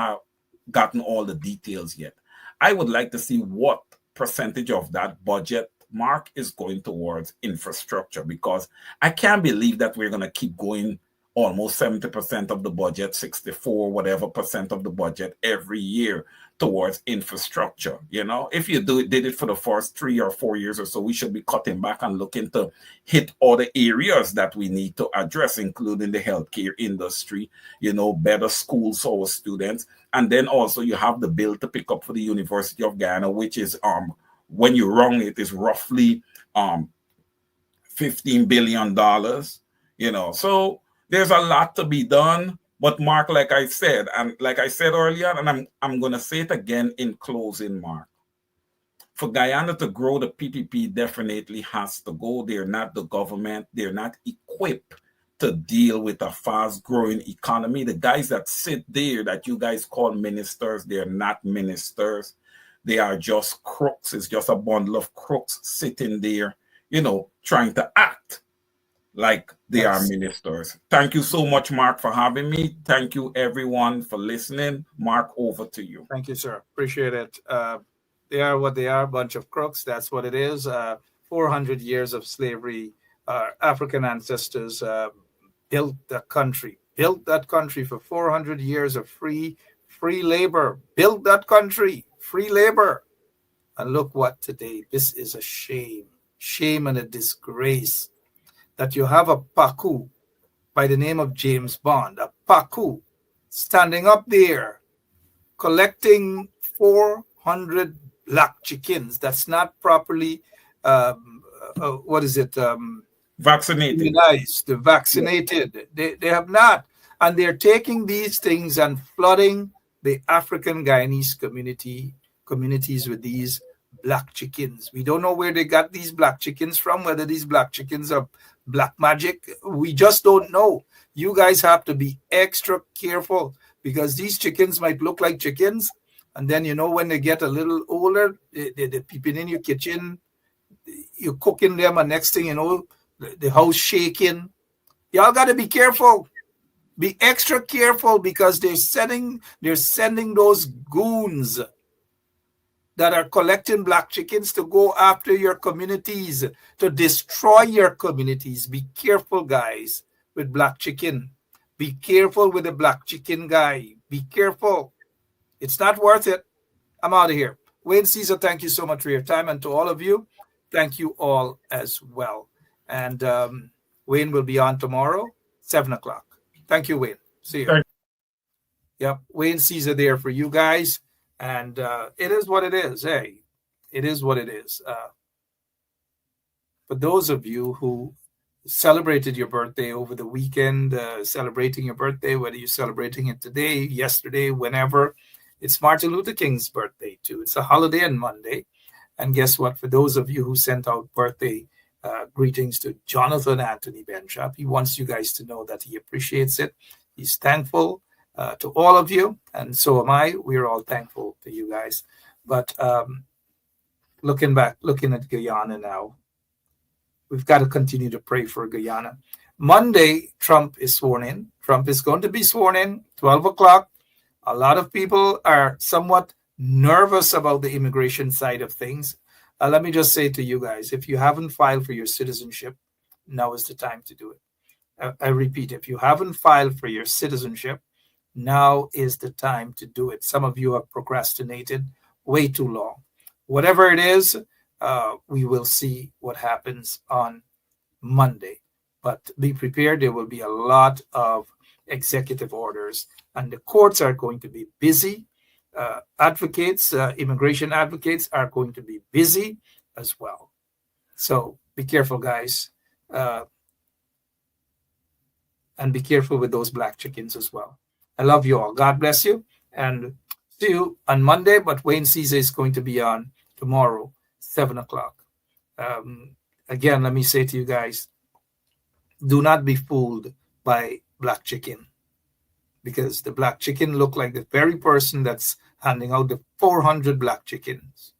gotten all the details yet. I would like to see what percentage of that budget, Mark, is going towards infrastructure, because I can't believe that we're going to keep going almost 70% of the budget, 64, whatever percent of the budget every year towards infrastructure. If you did it for the first 3 or 4 years or so, we should be cutting back and looking to hit other areas that we need to address, including the healthcare industry, better schools for our students. And then also you have the bill to pick up for the University of Guyana, which is, when you run it, is roughly $15 billion, So there's a lot to be done. But Mark, like I said earlier, and I'm going to say it again in closing, Mark, for Guyana to grow, the PPP definitely has to go. They're not the government. They're not equipped to deal with a fast-growing economy. The guys that sit there that you guys call ministers, they're not ministers. They are just crooks. It's just a bundle of crooks sitting there, trying to act like they are ministers. Thank you so much, Mark, for having me. Thank you, everyone, for listening. Mark, over to you. Thank you, sir. Appreciate it. They are what they are, a bunch of crooks. That's what it is. 400 years of slavery. African ancestors built that country for 400 years of free labor. Built that country, free labor. And look what today. This is a shame and a disgrace that you have a Paku by the name of James Bond, a Paku standing up there collecting 400 black chickens that's not properly vaccinated. Immunized, vaccinated. They have not. And they're taking these things and flooding the African Guyanese communities with these black chickens. We don't know where they got these black chickens from, whether these black chickens are black magic. We just don't know. You guys have to be extra careful, because these chickens might look like chickens, and then when they get a little older, they're peeping in your kitchen, you're cooking them, and next thing you know, the house shaking. Y'all got to be careful. Be extra careful, because they're sending those goons that are collecting black chickens to go after your communities, to destroy your communities. Be careful, guys, with black chicken. Be careful with the black chicken guy. Be careful. It's not worth it. I'm out of here. Wayne Caesar, thank you so much for your time. And to all of you, thank you all as well. And Wayne will be on tomorrow, 7 o'clock. Thank you, Wayne. See you. Yep, Wayne Caesar there for you guys. And it is what it is. Hey, it is what it is. For those of you who celebrated your birthday over the weekend, celebrating your birthday, whether you're celebrating it today, yesterday, whenever, it's Martin Luther King's birthday too. It's a holiday on Monday. And guess what? For those of you who sent out birthday greetings to Jonathan Anthony Benchap, he wants you guys to know that he appreciates it. He's thankful to all of you, and so am I. We're all thankful to you guys. But looking at Guyana now, we've got to continue to pray for Guyana. Monday, Trump is sworn in. Trump is going to be sworn in, 12 o'clock. A lot of people are somewhat nervous about the immigration side of things. Let me just say to you guys, if you haven't filed for your citizenship, now is the time to do it. I repeat, if you haven't filed for your citizenship, now is the time to do it. Some of you have procrastinated way too long. Whatever it is, we will see what happens on Monday. But be prepared. There will be a lot of executive orders, and the courts are going to be busy. Advocates, immigration advocates are going to be busy as well. So be careful, guys. And be careful with those black chickens as well. I love you all. God bless you. And see you on Monday. But Wayne Caesar is going to be on tomorrow, 7 o'clock. Again, let me say to you guys, do not be fooled by black chicken, because the black chicken look like the very person that's handing out the 400 black chickens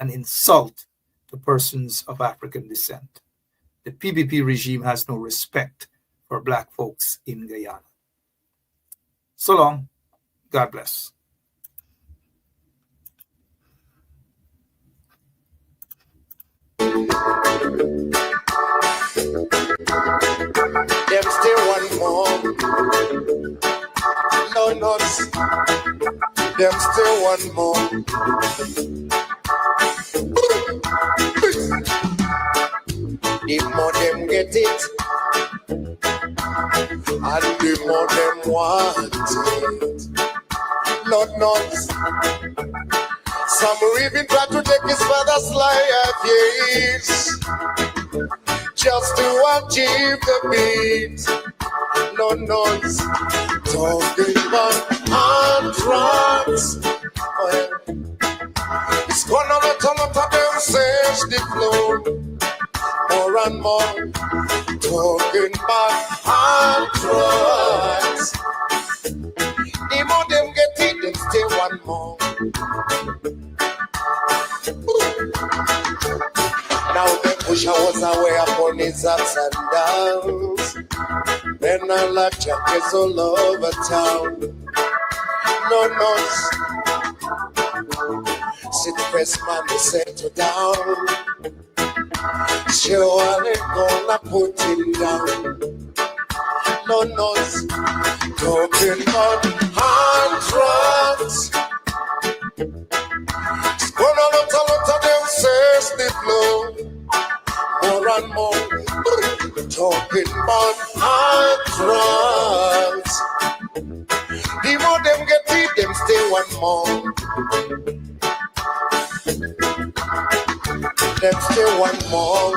and insult the persons of African descent. The PPP regime has no respect for black folks in Guyana. So long. God bless. Them still one more. No nuts. Them still one more. The more them get it, and the more them want it. Not nuts. Some even try to take his father's life, yes, just to achieve the beat. No noise, talking about anthrax. It's gonna let a lot of them search the floor. More and more, talking about anthrax. The more them get it, them stay one more. Now they push us away upon his ups and downs. Then I like jackets all over town. No noise. Sit press man, they settle down. Surely gonna put him down. No noise. Talking about anthrax. It's gonna let a lot of them search the floor. More and more. Talking about anthrax. The more them get it, them stay one more. Them stay one more.